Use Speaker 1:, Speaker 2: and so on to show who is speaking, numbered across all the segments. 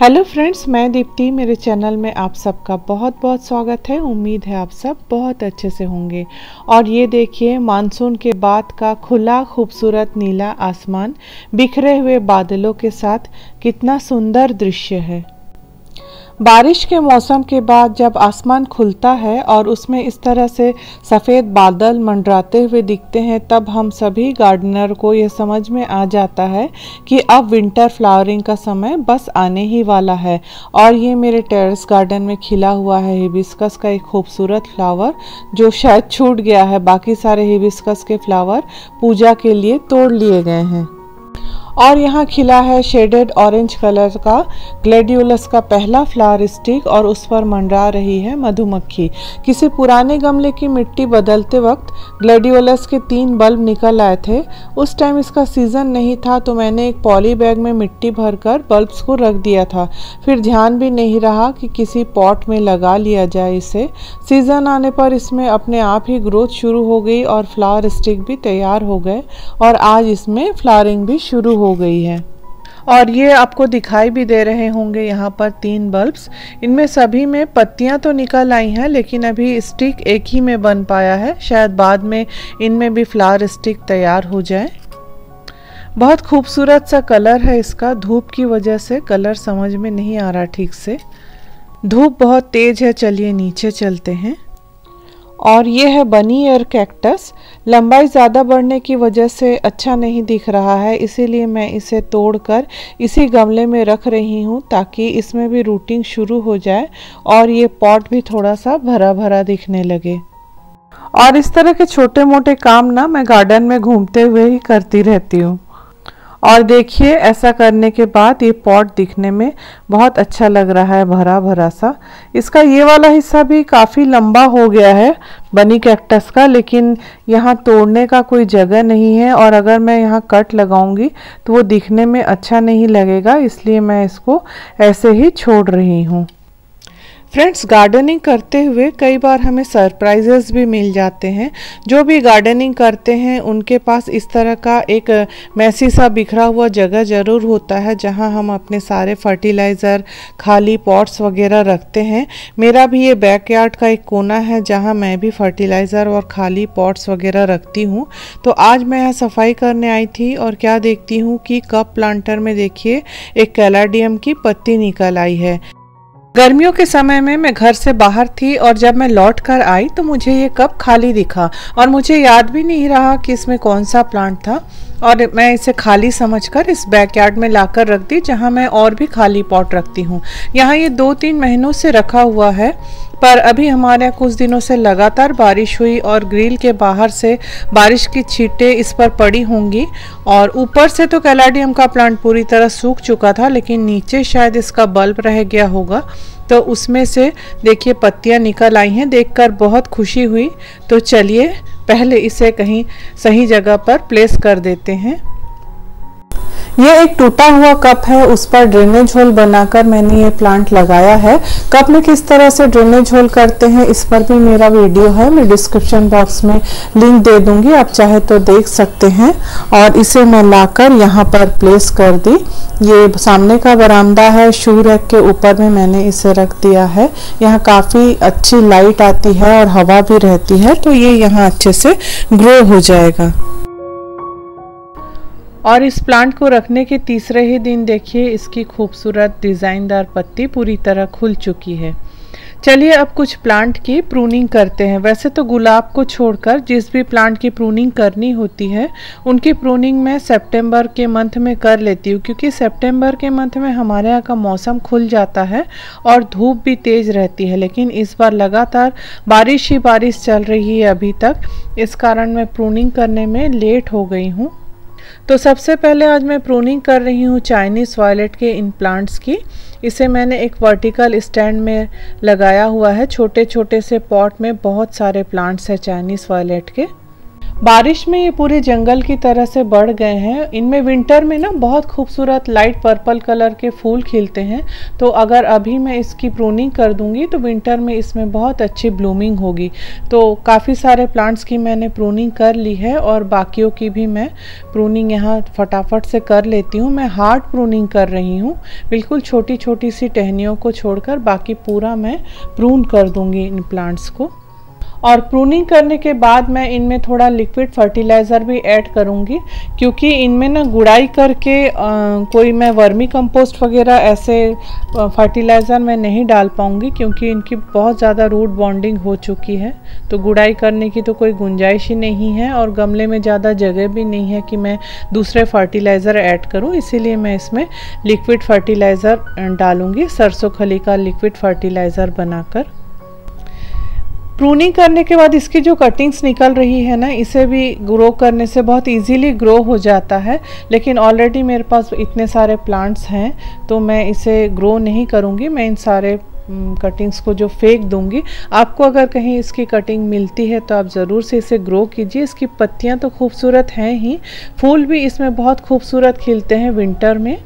Speaker 1: Hello friends, मैं दीप्ति। मेरे channel में आप सबका बहुत बहुत स्वागत है। उम्मीद है आप सब बहुत अच्छे से होंगे। और ये देखिए, मानसून के बाद का खुला खूबसूरत नीला आसमान बिखरे हुए बादलों के साथ कितना सुंदर दृश्य है। बारिश के मौसम के बाद जब आसमान खुलता है और उसमें इस तरह से सफ़ेद बादल मंडराते हुए दिखते हैं, तब हम सभी गार्डनर को ये समझ में आ जाता है कि अब विंटर फ्लावरिंग का समय बस आने ही वाला है। और ये मेरे टेरेस गार्डन में खिला हुआ है हिबिस्कस का एक खूबसूरत फ्लावर, जो शायद छूट गया है। बाकी सारे हिबिस्कस के फ्लावर पूजा के लिए तोड़ लिए गए हैं। और यहाँ खिला है शेडेड ऑरेंज कलर का ग्लैडियोलस का पहला फ्लावर स्टिक, और उस पर मंडरा रही है मधुमक्खी। किसी पुराने गमले की मिट्टी बदलते वक्त ग्लैडियोलस के 3 बल्ब निकल आए थे। उस टाइम इसका सीज़न नहीं था, तो मैंने एक पॉली बैग में मिट्टी भरकर बल्ब्स को रख दिया था। फिर ध्यान भी नहीं रहा कि किसी पॉट में लगा लिया जाए इसे। सीज़न आने पर इसमें अपने आप ही ग्रोथ शुरू हो गई और फ्लावर स्टिक भी तैयार हो गए, और आज इसमें फ्लावरिंग भी शुरू हो गई है। और ये आपको दिखाई भी दे रहे होंगे यहाँ पर 3 बल्ब्स। इनमें सभी में पत्तियाँ तो निकल आई हैं, लेकिन अभी स्टिक एक ही में बन पाया है। शायद बाद में इनमें भी फ्लावर स्टिक तैयार हो जाए। बहुत खूबसूरत सा कलर है इसका। धूप की वजह से कलर समझ में नहीं आ रहा ठीक से। धूप बहुत तेज है। चलिए नीचे चलते हैं। और ये है बनी ईयर कैक्टस। लंबाई ज़्यादा बढ़ने की वजह से अच्छा नहीं दिख रहा है, इसीलिए मैं इसे तोड़कर इसी गमले में रख रही हूँ, ताकि इसमें भी रूटिंग शुरू हो जाए और ये पॉट भी थोड़ा सा भरा भरा दिखने लगे। और इस तरह के छोटे मोटे काम ना मैं गार्डन में घूमते हुए ही करती रहती हूँ। और देखिए, ऐसा करने के बाद ये पॉट दिखने में बहुत अच्छा लग रहा है, भरा भरा सा। इसका ये वाला हिस्सा भी काफ़ी लंबा हो गया है बनी कैक्टस का, लेकिन यहाँ तोड़ने का कोई जगह नहीं है, और अगर मैं यहाँ कट लगाऊंगी तो वो दिखने में अच्छा नहीं लगेगा, इसलिए मैं इसको ऐसे ही छोड़ रही हूँ। फ्रेंड्स, गार्डनिंग करते हुए कई बार हमें सरप्राइजेस भी मिल जाते हैं। जो भी गार्डनिंग करते हैं उनके पास इस तरह का एक मैसी सा बिखरा हुआ जगह ज़रूर होता है, जहां हम अपने सारे फर्टिलाइज़र, खाली पॉट्स वगैरह रखते हैं। मेरा भी ये बैकयार्ड का एक कोना है जहां मैं भी फर्टिलाइज़र और खाली पॉट्स वगैरह रखती हूँ। तो आज मैं यहाँ सफाई करने आई थी और क्या देखती हूँ कि कप प्लांटर में देखिए एक कैलाडियम की पत्ती निकल आई है। गर्मियों के समय में मैं घर से बाहर थी, और जब मैं लौट कर आई तो मुझे ये कप खाली दिखा, और मुझे याद भी नहीं रहा कि इसमें कौन सा प्लांट था, और मैं इसे खाली समझकर इस बैकयार्ड में लाकर रख दी, जहां मैं और भी खाली पॉट रखती हूँ। यहाँ ये 2-3 महीनों से रखा हुआ है, पर अभी हमारे यहाँ कुछ दिनों से लगातार बारिश हुई और ग्रिल के बाहर से बारिश की छींटें इस पर पड़ी होंगी। और ऊपर से तो कैलाडियम का प्लांट पूरी तरह सूख चुका था, लेकिन नीचे शायद इसका बल्ब रह गया होगा, तो उसमें से देखिए पत्तियां निकल आई हैं। देखकर बहुत खुशी हुई। तो चलिए पहले इसे कहीं सही जगह पर प्लेस कर देते हैं। ये एक टूटा हुआ कप है, उस पर ड्रेनेज होल बनाकर मैंने ये प्लांट लगाया है। कप में किस तरह से ड्रेनेज होल करते हैं इस पर भी मेरा वीडियो है, मैं डिस्क्रिप्शन बॉक्स में लिंक दे दूंगी, आप चाहे तो देख सकते हैं। और इसे मैं लाकर यहाँ पर प्लेस कर दी। ये सामने का बरामदा है, शू रैक के ऊपर में मैंने इसे रख दिया है। यहाँ काफ़ी अच्छी लाइट आती है और हवा भी रहती है, तो ये यहाँ अच्छे से ग्रो हो जाएगा। और इस प्लांट को रखने के तीसरे ही दिन देखिए इसकी खूबसूरत डिज़ाइनदार पत्ती पूरी तरह खुल चुकी है। चलिए अब कुछ प्लांट की प्रूनिंग करते हैं। वैसे तो गुलाब को छोड़कर जिस भी प्लांट की प्रूनिंग करनी होती है, उनकी प्रूनिंग मैं सितंबर के मंथ में कर लेती हूँ, क्योंकि सितंबर के मंथ में हमारे यहाँ का मौसम खुल जाता है और धूप भी तेज़ रहती है। लेकिन इस बार लगातार बारिश ही बारिश चल रही है अभी तक, इस कारण मैं प्रूनिंग करने में लेट हो गई हूँ। तो सबसे पहले आज मैं प्रूनिंग कर रही हूँ चाइनीज़ वायलेट के इन प्लांट्स की। इसे मैंने एक वर्टिकल स्टैंड में लगाया हुआ है। छोटे छोटे से पॉट में बहुत सारे प्लांट्स हैं चाइनीज़ वायलेट के। बारिश में ये पूरे जंगल की तरह से बढ़ गए हैं। इनमें विंटर में ना बहुत खूबसूरत लाइट पर्पल कलर के फूल खिलते हैं, तो अगर अभी मैं इसकी प्रूनिंग कर दूंगी तो विंटर में इसमें बहुत अच्छी ब्लूमिंग होगी। तो काफ़ी सारे प्लांट्स की मैंने प्रूनिंग कर ली है और बाकियों की भी मैं प्रूनिंग यहाँ फटाफट से कर लेती हूँ। मैं हार्ड प्रूनिंग कर रही हूँ, बिल्कुल छोटी छोटी सी टहनियों को छोड़कर बाकी पूरा मैं प्रून कर दूंगी इन प्लांट्स को। और प्रूनिंग करने के बाद मैं इनमें थोड़ा लिक्विड फर्टिलाइज़र भी ऐड करूँगी, क्योंकि इनमें ना गुड़ाई करके कोई मैं वर्मी कंपोस्ट वगैरह ऐसे फर्टिलाइज़र मैं नहीं डाल पाऊँगी, क्योंकि इनकी बहुत ज़्यादा रूट बॉन्डिंग हो चुकी है। तो गुड़ाई करने की तो कोई गुंजाइश ही नहीं है और गमले में ज़्यादा जगह भी नहीं है कि मैं दूसरे फर्टिलाइज़र ऐड करूँ, इसीलिए मैं इसमें लिक्विड फर्टिलाइज़र डालूँगी, सरसों खली का लिक्विड फर्टिलाइज़र बनाकर। प्रूनिंग करने के बाद इसकी जो कटिंग्स निकल रही है ना, इसे भी ग्रो करने से बहुत इजीली ग्रो हो जाता है, लेकिन ऑलरेडी मेरे पास इतने सारे प्लांट्स हैं तो मैं इसे ग्रो नहीं करूँगी। मैं इन सारे कटिंग्स को जो फेंक दूंगी। आपको अगर कहीं इसकी कटिंग मिलती है तो आप ज़रूर से इसे ग्रो कीजिए। इसकी पत्तियाँ तो खूबसूरत हैं ही, फूल भी इसमें बहुत खूबसूरत खिलते हैं विंटर में।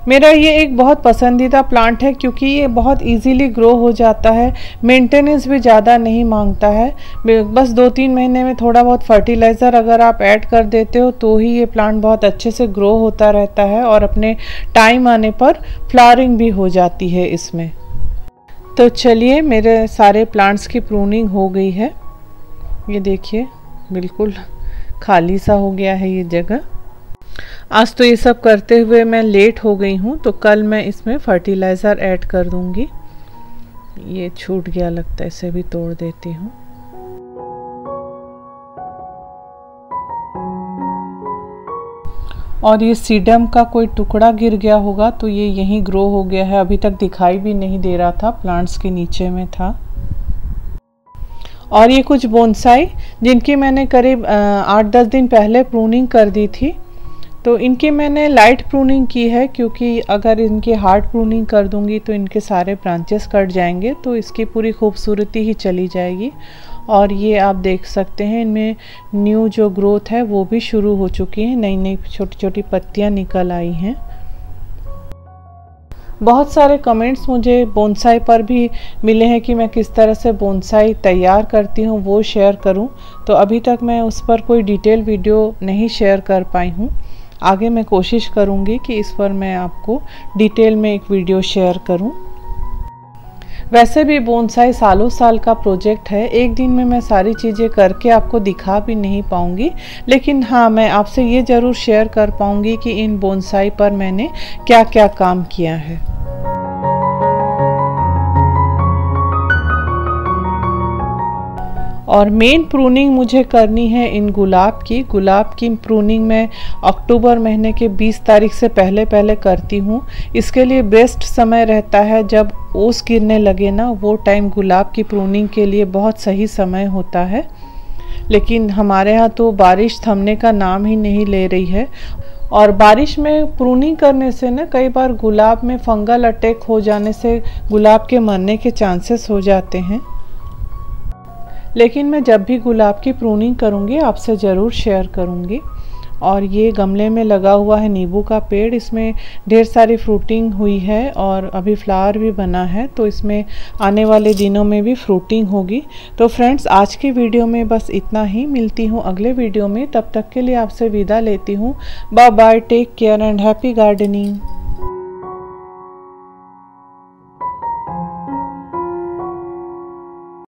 Speaker 1: मेरा ये एक बहुत पसंदीदा प्लांट है, क्योंकि ये बहुत इजीली ग्रो हो जाता है, मेंटेनेंस भी ज़्यादा नहीं मांगता है। बस 2-3 महीने में थोड़ा बहुत फर्टिलाइज़र अगर आप ऐड कर देते हो तो ही ये प्लांट बहुत अच्छे से ग्रो होता रहता है और अपने टाइम आने पर फ्लावरिंग भी हो जाती है इसमें। तो चलिए, मेरे सारे प्लांट्स की प्रूनिंग हो गई है। ये देखिए बिल्कुल खाली सा हो गया है ये जगह। आज तो ये सब करते हुए मैं लेट हो गई हूँ, तो कल मैं इसमें फर्टिलाइज़र ऐड कर दूँगी। ये छूट गया लगता है, इसे भी तोड़ देती हूँ। और ये सीडम का कोई टुकड़ा गिर गया होगा तो ये यहीं ग्रो हो गया है, अभी तक दिखाई भी नहीं दे रहा था, प्लांट्स के नीचे में था। और ये कुछ बोनसाई जिनकी मैंने करीब 8-10 दिन पहले प्रूनिंग कर दी थी, तो इनकी मैंने लाइट प्रूनिंग की है, क्योंकि अगर इनकी हार्ड प्रूनिंग कर दूंगी तो इनके सारे ब्रांचेस कट जाएंगे, तो इसकी पूरी खूबसूरती ही चली जाएगी। और ये आप देख सकते हैं इनमें न्यू जो ग्रोथ है वो भी शुरू हो चुकी है, नई नई छोटी छोटी पत्तियां निकल आई हैं। बहुत सारे कमेंट्स मुझे बोनसाई पर भी मिले हैं कि मैं किस तरह से बोनसाई तैयार करती हूँ वो शेयर करूँ, तो अभी तक मैं उस पर कोई डिटेल वीडियो नहीं शेयर कर पाई हूँ। आगे मैं कोशिश करूँगी कि इस पर मैं आपको डिटेल में एक वीडियो शेयर करूँ। वैसे भी बोनसाई सालों साल का प्रोजेक्ट है, एक दिन में मैं सारी चीज़ें करके आपको दिखा भी नहीं पाऊँगी, लेकिन हाँ मैं आपसे ये ज़रूर शेयर कर पाऊँगी कि इन बोनसाई पर मैंने क्या क्या काम किया है। और मेन प्रूनिंग मुझे करनी है इन गुलाब की प्रूनिंग मैं अक्टूबर महीने के 20 तारीख से पहले करती हूँ। इसके लिए बेस्ट समय रहता है जब ओस गिरने लगे ना, वो टाइम गुलाब की प्रूनिंग के लिए बहुत सही समय होता है। लेकिन हमारे यहाँ तो बारिश थमने का नाम ही नहीं ले रही है, और बारिश में प्रूनिंग करने से ना कई बार गुलाब में फंगल अटैक हो जाने से गुलाब के मरने के चांसेस हो जाते हैं। लेकिन मैं जब भी गुलाब की प्रूनिंग करूँगी आपसे ज़रूर शेयर करूँगी। और ये गमले में लगा हुआ है नींबू का पेड़, इसमें ढेर सारी फ्रूटिंग हुई है और अभी फ्लावर भी बना है, तो इसमें आने वाले दिनों में भी फ्रूटिंग होगी। तो फ्रेंड्स, आज की वीडियो में बस इतना ही, मिलती हूँ अगले वीडियो में, तब तक के लिए आपसे विदा लेती हूँ। Bye bye, take care and happy gardening.